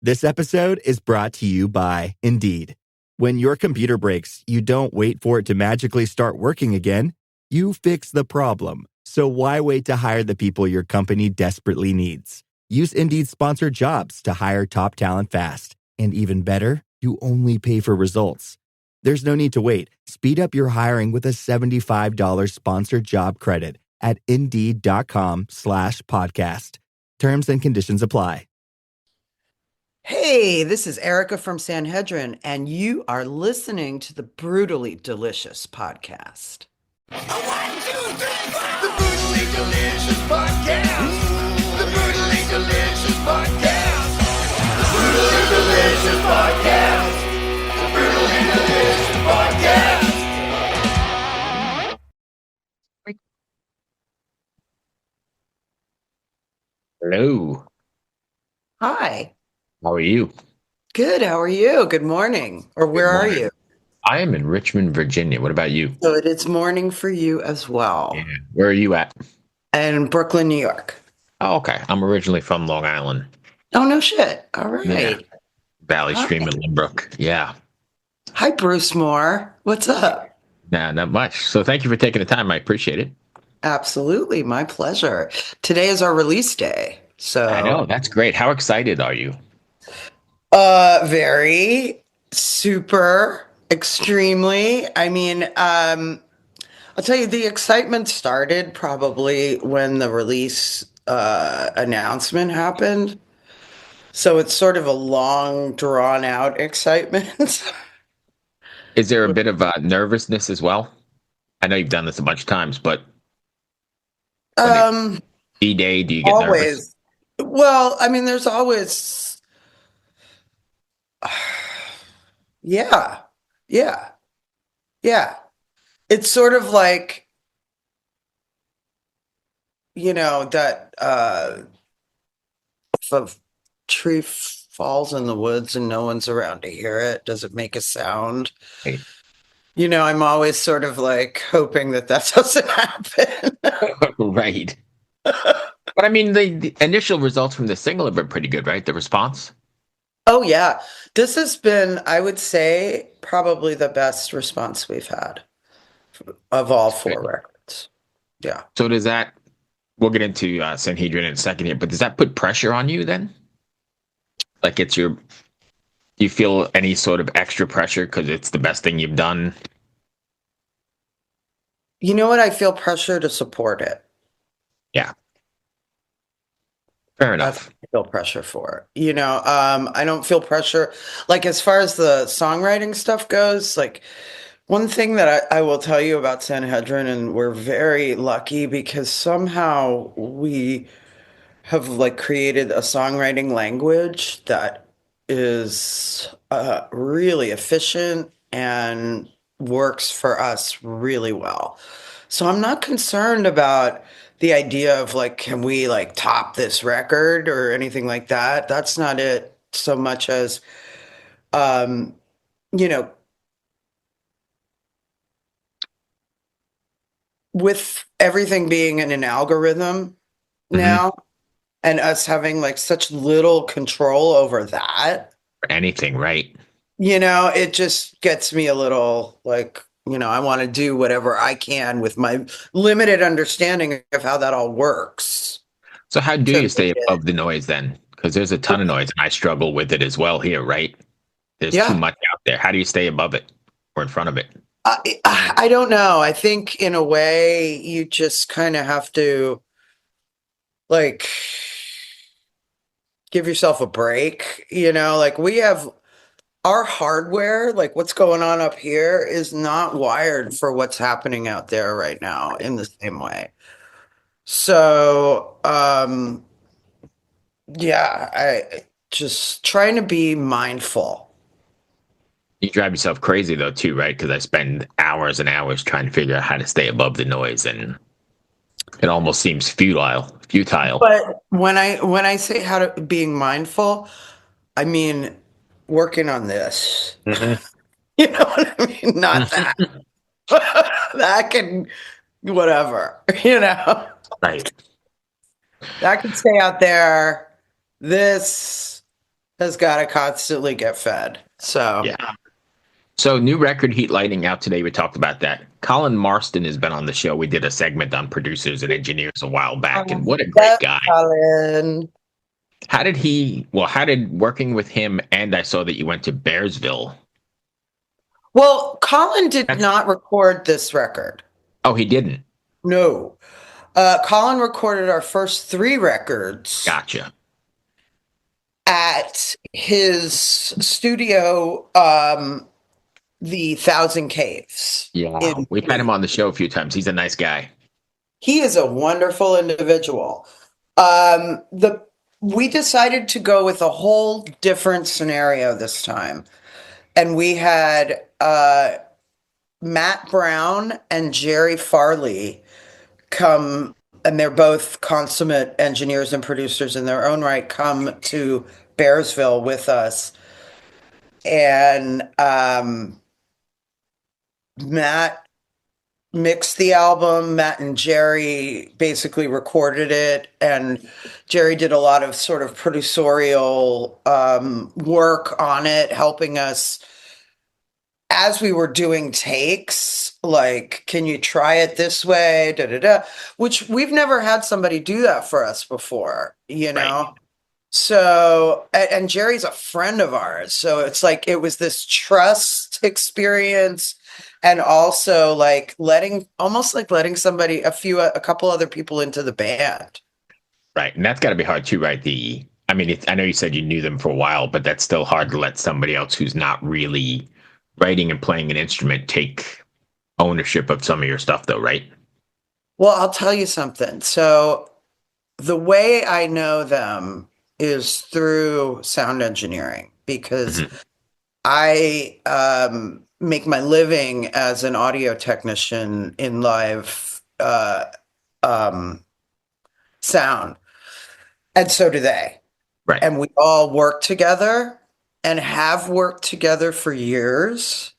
This episode is brought to you by Indeed. When your computer breaks, you don't wait for it to magically start working again. You fix the problem. So why wait to hire the people your company desperately needs? Use Indeed's sponsored jobs to hire top talent fast. And even better, you only pay for results. There's no need to wait. Speed up your hiring with a $75 sponsored job credit at Indeed.com/podcast. Terms and conditions apply. Hey, this is Erica from SANHEDRIN, and you are listening to the Brutally Delicious podcast. 1, 2, 3, 4. The Brutally Delicious podcast. The Brutally Delicious podcast. The Brutally Delicious podcast. The Brutally Delicious podcast. Hello. Hi. How are you? Good. How are you? Good morning. Or where are you? I am in Richmond, Virginia. What about you? So it is morning for you as well. Yeah. Where are you at? And Brooklyn, New York. Oh, okay. I'm originally from Long Island. Oh, no shit. All right. Yeah. Valley Hi. Stream and Limbrook. Yeah. Hi, Bruce Moore. What's up? Nah, not much. So thank you for taking the time. I appreciate it. Absolutely. My pleasure. Today is our release day. So I know. That's great. How excited are you? Very, super, extremely. I mean, I'll tell you, the excitement started probably when the release announcement happened. So it's sort of a long, drawn out excitement. Is there a bit of nervousness as well? I know you've done this a bunch of times, but D-Day, do you get nervous? Always. Well, I mean, there's always. Yeah. It's sort of like, that if a tree falls in the woods and no one's around to hear it, does it make a sound? Right. I'm always sort of like hoping that doesn't happen. Right. But I mean, the initial results from the single have been pretty good, right? The response? Oh, yeah. This has been, I would say, probably the best response we've had of all 4 records. Yeah. So does that, we'll get into SANHEDRIN in a second here, but does that put pressure on you then? Like do you feel any sort of extra pressure because it's the best thing you've done? You know what? I feel pressure to support it. Yeah. Fair enough. I feel pressure for it. I don't feel pressure. Like, as far as the songwriting stuff goes, like, one thing that I will tell you about SANHEDRIN, and we're very lucky because somehow we have like created a songwriting language that is really efficient and works for us really well. So I'm not concerned about the idea of like, can we like top this record or anything like that? That's not it so much as, with everything being in an algorithm now and us having like such little control over that. Anything, right? It just gets me a little like, I want to do whatever I can with my limited understanding of how that all works. So how do you stay above the noise then? Because there's a ton of noise and I struggle with it as well here, right? There's too much out there. How do you stay above it or in front of it? I don't know. I think in a way you just kind of have to like give yourself a break, like we have our hardware, like what's going on up here is not wired for what's happening out there right now in the same way. So, I just trying to be mindful. You drive yourself crazy though too, right? Because I spend hours and hours trying to figure out how to stay above the noise, and it almost seems futile. But when I say how to being mindful, I mean working on this. You know what I mean? Not that. That can whatever, Right. That can stay out there. This has got to constantly get fed. So Yeah. So new record Heat Lighting out today. We talked about that. Colin Marston has been on the show. We did a segment on producers and engineers a while back, and what a great Yep, guy. Colin. How did working with him, and I saw that you went to Bearsville. Well, Colin did not record this record. Oh, he didn't. No. Colin recorded our first 3 records Gotcha. at his studio, the Thousand Caves. Yeah. We've had him on the show a few times. He's a nice guy. He is a wonderful individual. We decided to go with a whole different scenario this time. And we had Matt Brown and Jerry Farley come, and they're both consummate engineers and producers in their own right, come to Bearsville with us. And Matt mixed the album. Matt and Jerry basically recorded it, and Jerry did a lot of sort of producerial work on it, helping us as we were doing takes, like, can you try it this way? Da, da, da, which we've never had somebody do that for us before, you know? Right. So, and Jerry's a friend of ours. So it's like, it was this trust experience, and also like almost like letting somebody, a couple other people into the band. Right. And that's got to be hard too, right? I know you said you knew them for a while, but that's still hard to let somebody else who's not really writing and playing an instrument take ownership of some of your stuff, though, right? Well, I'll tell you something. So the way I know them is through sound engineering, because I make my living as an audio technician in live sound. And so do they. Right. And we all work together and have worked together for years.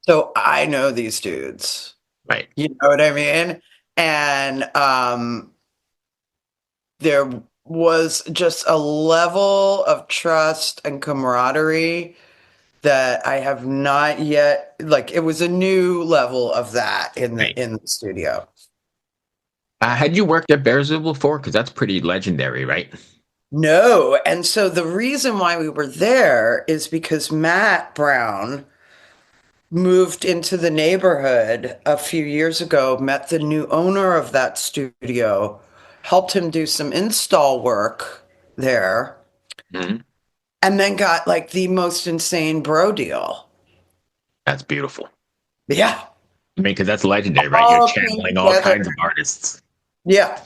So I know these dudes. Right. You know what I mean? And there was just a level of trust and camaraderie that I have not yet, like, it was a new level of that in the studio. Had you worked at Bearsville before? Because that's pretty legendary, right? No. And so the reason why we were there is because Matt Brown moved into the neighborhood a few years ago, met the new owner of that studio, helped him do some install work there, and then got like the most insane bro deal. That's beautiful. Yeah. I mean, because that's legendary, right? You're channeling all kinds of artists. Yeah.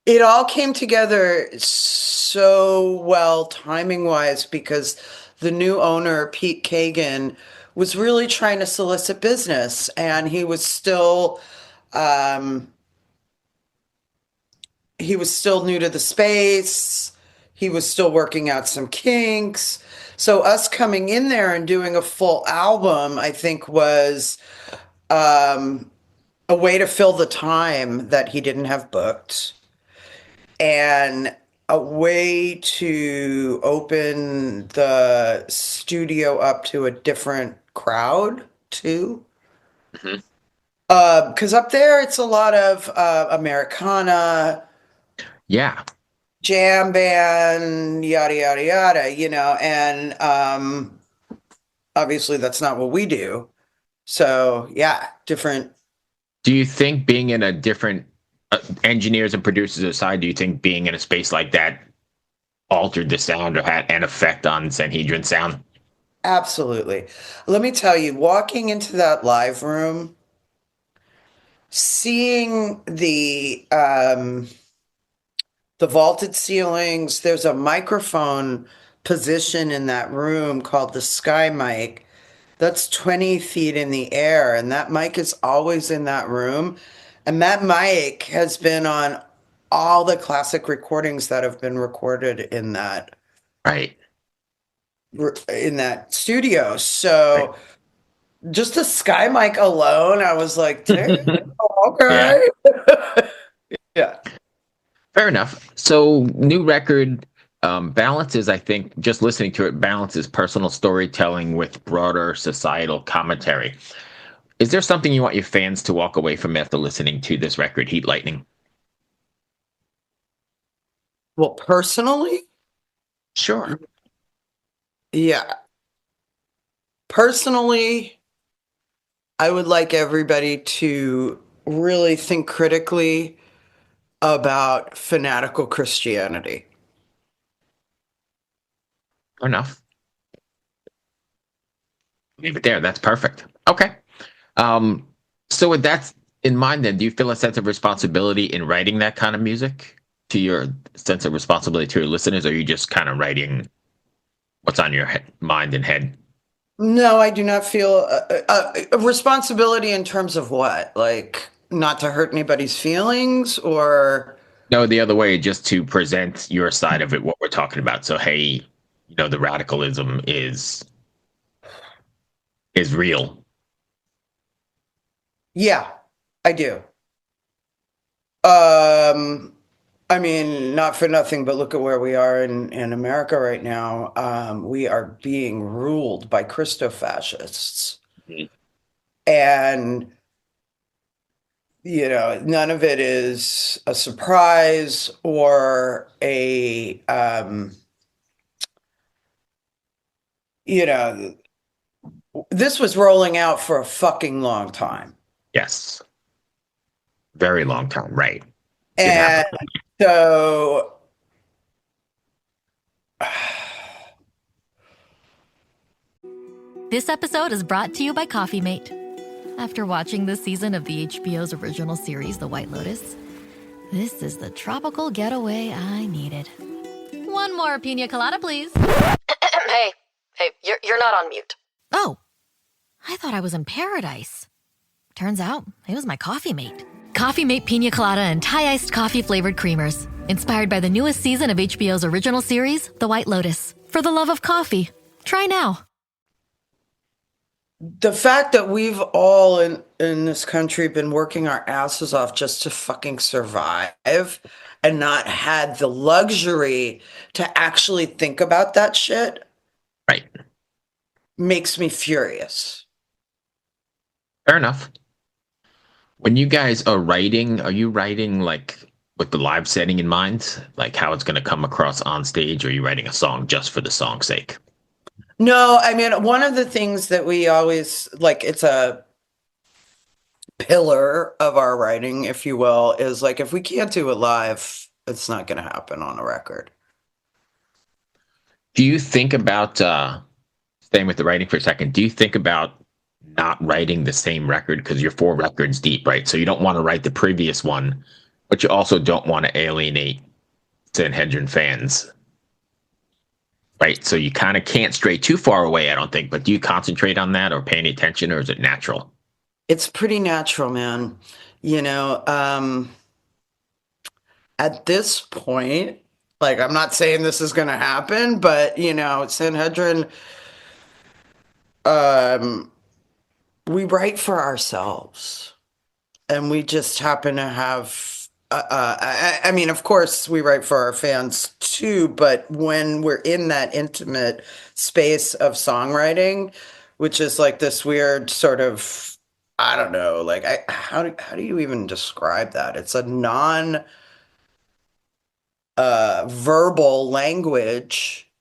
It all came together so well timing wise, because the new owner, Pete Kagan, was really trying to solicit business, and he was still new to the space. He was still working out some kinks. So us coming in there and doing a full album, I think, was a way to fill the time that he didn't have booked, and a way to open the studio up to a different crowd too. Because up there it's a lot of Americana, jam band, yada yada yada, you know, and obviously that's not what we do. So yeah, different. Do you think being in a different engineers and producers aside, do you think being in a space like that altered the sound or had an effect on Sanhedrin sound? Absolutely. Let me tell you, walking into that live room, seeing the vaulted ceilings, there's a microphone position in that room called the Sky Mic. That's 20 feet in the air, and that mic is always in that room. And that mic has been on all the classic recordings that have been recorded in that studio. So just the Sky Mic alone, I was like, damn, okay. Yeah. Fair enough. So new record, Balance is, I think, just listening to it, balance is personal storytelling with broader societal commentary. Is there something you want your fans to walk away from after listening to this record, Heat Lightning? Well, personally, Sure. yeah. Personally, I would like everybody to really think critically about fanatical Christianity. Fair enough. Leave it there. That's perfect. Okay. So with that in mind, then, do you feel a sense of responsibility in writing that kind of music to your sense of responsibility to your listeners, or are you just kind of writing what's on your mind and head? No, I do not feel a responsibility in terms of what? Like, not to hurt anybody's feelings or. No, the other way, just to present your side of it, what we're talking about. So, hey, the radicalism is real. Yeah, I do. I mean, not for nothing, but look at where we are in America right now. We are being ruled by Christo-fascists. Mhm. And, none of it is a surprise or this was rolling out for a fucking long time. Yes. Very long time, right. And so This episode is brought to you by Coffee Mate. After watching this season of the HBO's original series, The White Lotus, this is the tropical getaway I needed. One more pina colada, please. Hey, you're not on mute. Oh, I thought I was in paradise. Turns out it was my Coffee Mate. Coffee Mate pina colada and Thai iced coffee flavored creamers. Inspired by the newest season of HBO's original series, The White Lotus. For the love of coffee. Try now. the fact that we've all in this country been working our asses off just to fucking survive and not had the luxury to actually think about that shit Right. makes me furious. Fair enough. When you guys are writing, are you writing like with the live setting in mind, like how it's going to come across on stage, or are you writing a song just for the song's sake? No, I mean, one of the things that we always like, it's a pillar of our writing, if you will, is like, if we can't do it live, it's not going to happen on a record. Do you think about staying with the writing for a second? Do you think about not writing the same record because you're 4 records deep, right? So you don't want to write the previous one, but you also don't want to alienate Sanhedrin fans, right? So you kind of can't stray too far away, I don't think. But do you concentrate on that or pay any attention, or is it natural? It's pretty natural, man. You know, at this point, like, I'm not saying this is going to happen, but, you know, Sanhedrin, we write for ourselves, and we just happen to have, I mean, of course, we write for our fans too, but when we're in that intimate space of songwriting, which is like this weird sort of, I don't know, like, how do you even describe that? It's a non verbal language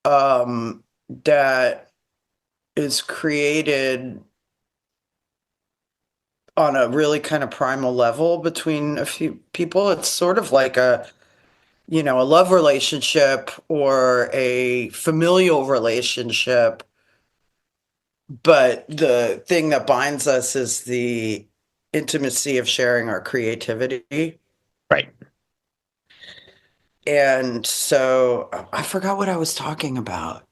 that is created on a really kind of primal level between a few people. It's sort of like a, you know, a love relationship or a familial relationship, but the thing that binds us is the intimacy of sharing our creativity. Right. And so I forgot what I was talking about.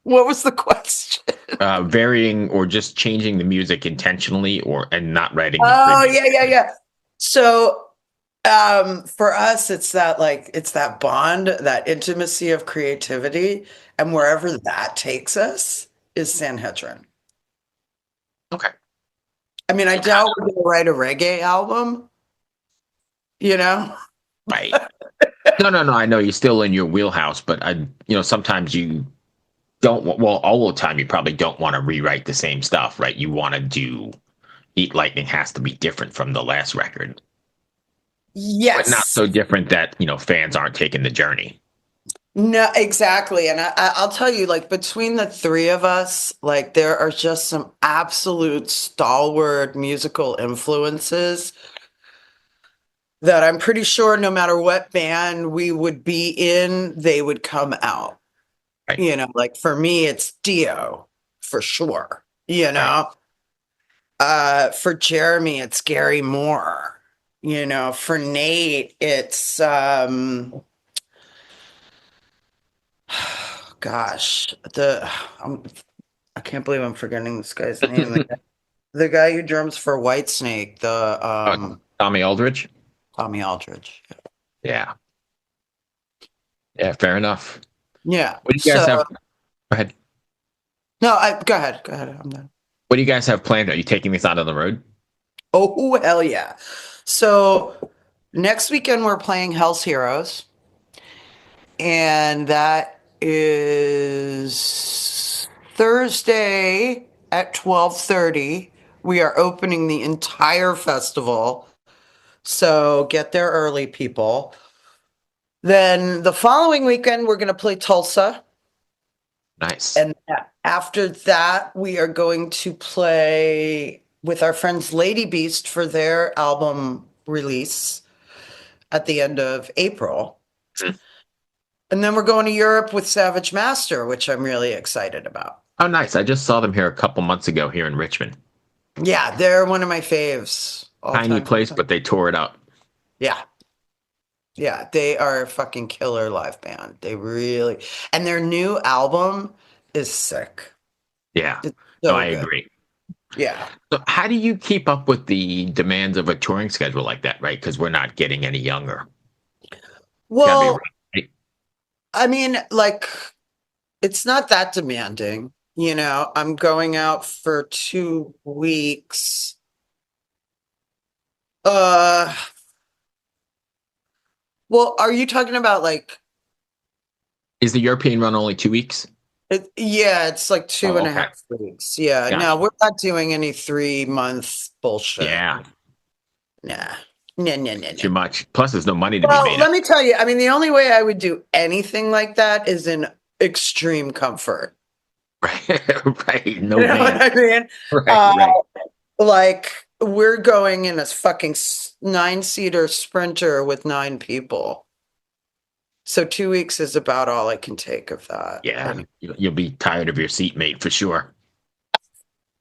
What was the question? Varying or just changing the music intentionally, and not writing. The Oh, previous. yeah. So for us, it's that bond, that intimacy of creativity, and wherever that takes us is Sanhedrin. Okay. I mean, I doubt we're gonna write a reggae album, you know? Right. No. I know you're still in your wheelhouse, but sometimes you don't. Well, all the time you probably don't want to rewrite the same stuff, right? You want to do. Eat Lightning has to be different from the last record, but not Yes. so different that fans aren't taking the journey. No, exactly. And I'll tell you, like, between the three of us, like, there are just some absolute stalwart musical influences that I'm pretty sure no matter what band we would be in, they would come out. Right. Like for me, it's Dio for sure. Right. For Jeremy, it's Gary Moore. For Nate, it's gosh, I can't believe I'm forgetting this guy's name. The guy who drums for Whitesnake, Tommy Aldridge. Tommy Aldridge. Yeah. Yeah. Fair enough. Yeah. What do you guys have? Go ahead. No, go ahead. Go ahead. I'm done. What do you guys have planned? Are you taking this out on the road? Oh, hell yeah. So next weekend we're playing Hell's Heroes. And that is Thursday at 12:30. We are opening the entire festival. So get there early, people. Then the following weekend, we're going to play Tulsa. Nice. And after that, we are going to play with our friends Lady Beast for their album release at the end of April. And then we're going to Europe with Savage Master, which I'm really excited about. Oh, nice. I just saw them here a couple months ago here in Richmond. Yeah, they're one of my faves. Tiny place, but they tore it up. Yeah. Yeah, they are a fucking killer live band. They really, and their new album is sick. Yeah, It's so I good. agree. Yeah. So how do you keep up with the demands of a touring schedule like that, right? Because we're not getting any younger. Well, Right? I mean, like, it's not that demanding. I'm going out for 2 weeks. Well, are you talking about like, Is the European run only 2 weeks? yeah, it's like two Oh, and a okay. half weeks. Yeah. Gotcha. No, we're not doing any 3-month bullshit. Yeah, Nah. No. too much. Plus, there's no money to Well, be made. let me tell you, I mean, the only way I would do anything like that is in extreme comfort. Right. No You know what man. I mean? Right. Like, we're going in a fucking 9-seater Sprinter with 9 people. So 2 weeks is about all I can take of that. Yeah, And you'll be tired of your seatmate for sure.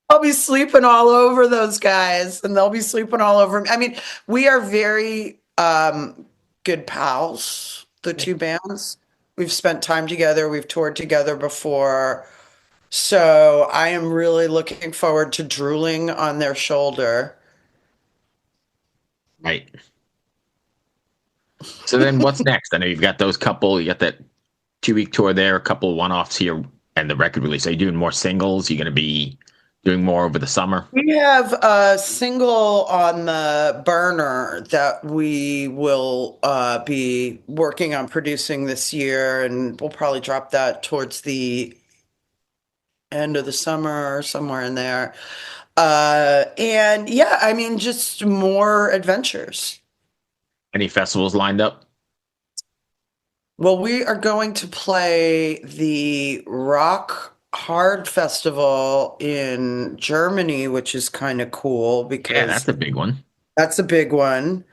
I'll be sleeping all over those guys, and they'll be sleeping all over me. I mean, we are very good pals, the two bands. We've spent time together. We've toured together before. So I am really looking forward to drooling on their shoulder. Right. So then what's next? I know you've got those couple, you got that 2-week tour there, a couple of one-offs here, and the record release. Are you doing more singles? You're going to be doing more over the summer? We have a single on the burner that we will be working on producing this year, and we'll probably drop that towards the end of the summer or somewhere in there. And yeah, I mean, just more adventures. Any festivals lined up? Well, we are going to play the Rock Hard Festival in Germany, which is kind of cool Yeah, because that's a big one. that's a big one.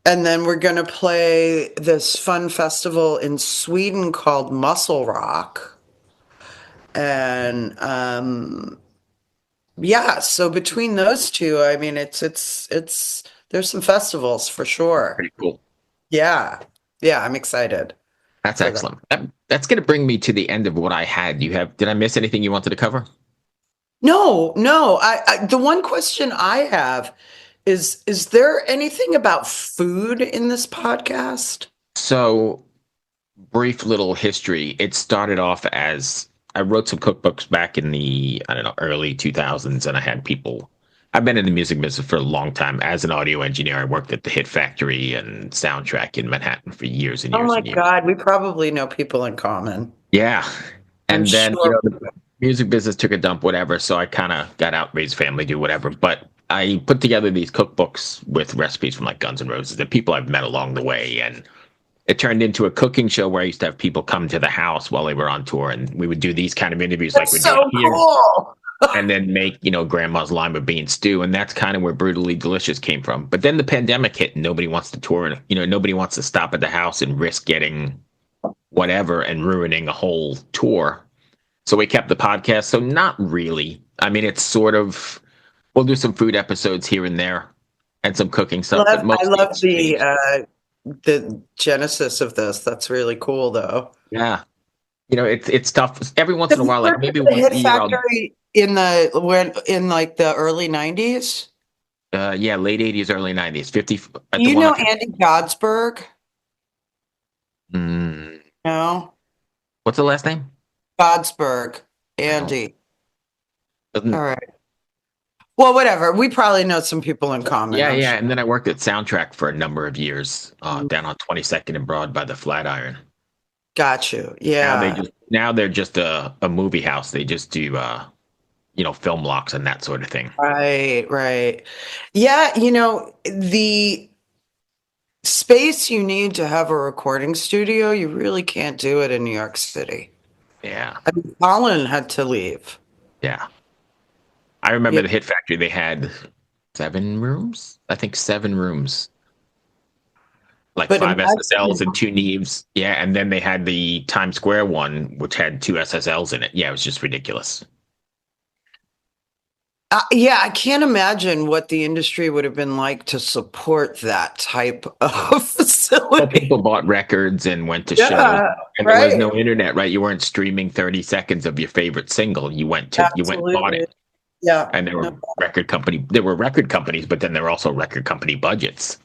And then we're going to play this fun festival in Sweden called Muscle Rock. And yeah, so between those two, I mean, it's there's some festivals for sure. Pretty cool. Yeah. Yeah, I'm excited. That's for that. excellent. That's going to bring me to the end of what I had. Did I miss anything you wanted to cover? No. The one question I have is there anything about food in this podcast? So, brief little history. It started off as I wrote some cookbooks back in the, I don't know, early 2000s, and I had people I've been in the music business for a long time. As an audio engineer, I worked at the Hit Factory and Soundtrack in Manhattan for years and Oh years my and years. God, we probably know people in common. Yeah. I'm And then, sure. the music business took a dump, whatever. So I kind of got out, raised family, do whatever. But I put together these cookbooks with recipes from like Guns N' Roses and people I've met along the way. And it turned into a cooking show where I used to have people come to the house while they were on tour. And we would do these kind of interviews like we're That's so doing here. cool. And then make, grandma's lima bean stew. And that's kind of where Brutally Delicious came from. But then the pandemic hit and nobody wants to tour. And, nobody wants to stop at the house and risk getting whatever and ruining a whole tour. So we kept the podcast. So not really. I mean, it's sort of, we'll do some food episodes here and there and some cooking stuff. I But mostly love it's the genesis of this. That's really cool, though. yeah. It's tough. Every once in a while, like maybe the once Hit a year, Factory in like the early 90s. late 80s, early 90s, 50. At You the one know up- Andy Godsberg? Mm, No, what's the last name? Godsberg, Andy. Doesn't- All right. Well, whatever. We probably know some people in common. Yeah, I'm yeah. sure. And then I worked at Soundtrack for a number of years, down on 22nd and Broad by the Flatiron. Got you. Yeah. Now they're just a movie house. They just do film locks and that sort of thing. Right, right. Yeah, the space you need to have a recording studio, you really can't do it in New York City. Yeah, I mean, Colin had to leave. yeah. I remember Yeah. the Hit Factory. They had 7 rooms. I think 7 rooms. Like But 5 imagine- SSLs and 2 Neves. Yeah, and then they had the Times Square one, which had 2 SSLs in it. Yeah, it was just ridiculous. Yeah, I can't imagine what the industry would have been like to support that type of facility. Well, people bought records and went to Yeah, shows, and there was right. no internet, right? You weren't streaming 30 seconds of your favorite single. You went and bought it. Yeah. And there were record companies, but then there were also record company budgets.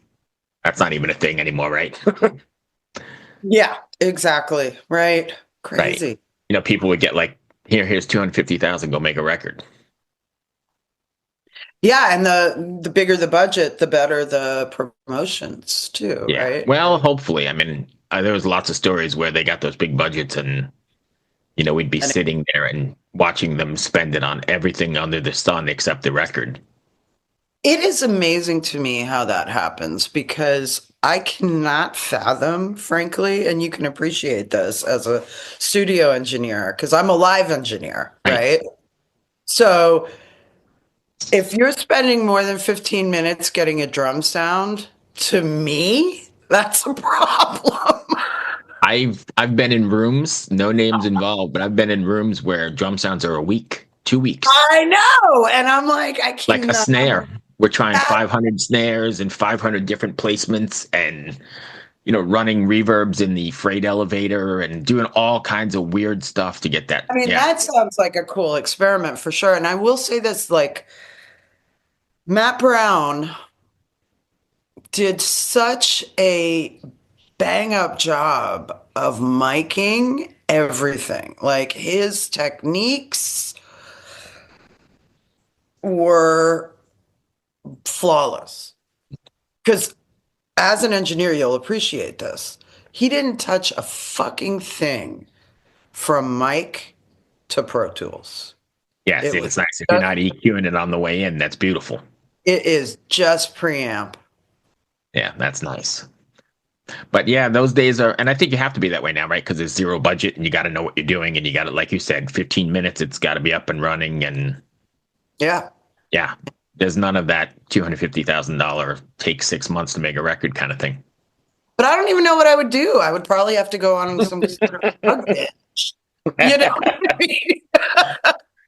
That's not even a thing anymore, right? Yeah, exactly. Right. Crazy. People would get like, here's 250,000, go make a record. Yeah, and the bigger the budget, the better the promotions too, Yeah. right? Well, hopefully. I mean, there was lots of stories where they got those big budgets and, we'd be sitting there and watching them spend it on everything under the sun except the record. It is amazing to me how that happens because I cannot fathom, frankly, and you can appreciate this as a studio engineer because I'm a live engineer, right? So if you're spending more than 15 minutes getting a drum sound, to me, that's a problem. I've been in rooms, no names involved, but I've been in rooms where drum sounds are a week, 2 weeks. I know. And I'm like, I can't. Like a snare. We're trying 500 snares and 500 different placements and, running reverbs in the freight elevator and doing all kinds of weird stuff to get that. I mean, that sounds like a cool experiment for sure. And I will say this, like, Matt Brown did such a bang up job of miking everything. Like his techniques were flawless. Because as an engineer, you'll appreciate this. He didn't touch a fucking thing from mic to Pro Tools. Yes, It it's was nice. If you're not EQing it on the way in, that's beautiful. It is just preamp. Yeah, that's nice. But yeah, those days are, and I think you have to be that way now, right? Because there's zero budget and you got to know what you're doing. And you got to, like you said, 15 minutes, it's got to be up and running. And Yeah. yeah, there's none of that $250,000 take 6 months to make a record kind of thing. But I don't even know what I would do. I would probably have to go on some sort of drug binge. You know what I mean?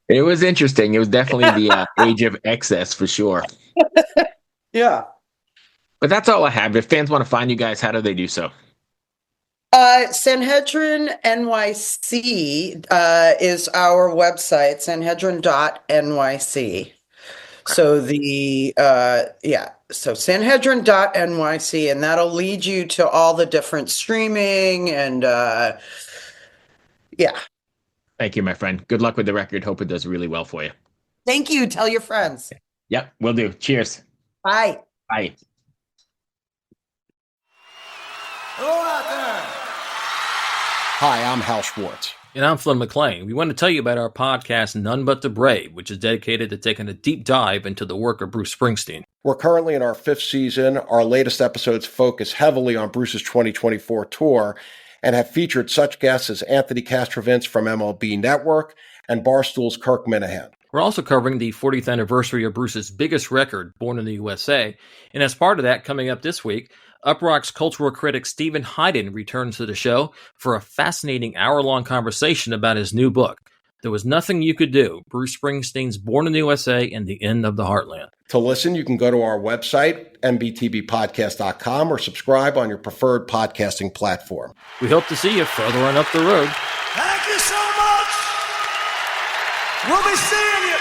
It was interesting. It was definitely the age of excess for sure. Yeah. But that's all I have. If fans want to find you guys, how do they do so? Sanhedrin NYC is our website, sanhedrin.nyc. So so sanhedrin.nyc, and that'll lead you to all the different streaming and yeah. Thank you, my friend. Good luck with the record. Hope it does really well for you. Thank you. Tell your friends. Yep, will do. Cheers. Bye. Bye. Hello out there. Hi, I'm Hal Schwartz. And I'm Flynn McLean. We want to tell you about our podcast, None But the Brave, which is dedicated to taking a deep dive into the work of Bruce Springsteen. We're currently in our 5th season. Our latest episodes focus heavily on Bruce's 2024 tour and have featured such guests as Anthony Castrovince from MLB Network and Barstool's Kirk Minahan. We're also covering the 40th anniversary of Bruce's biggest record, Born in the USA. And as part of that, coming up this week, Uprock's cultural critic Stephen Hyden returns to the show for a fascinating hour-long conversation about his new book, There Was Nothing You Could Do, Bruce Springsteen's Born in the USA and the End of the Heartland. To listen, you can go to our website, mbtbpodcast.com, or subscribe on your preferred podcasting platform. We hope to see you further on up the road. Thank you so much. We'll be seeing you.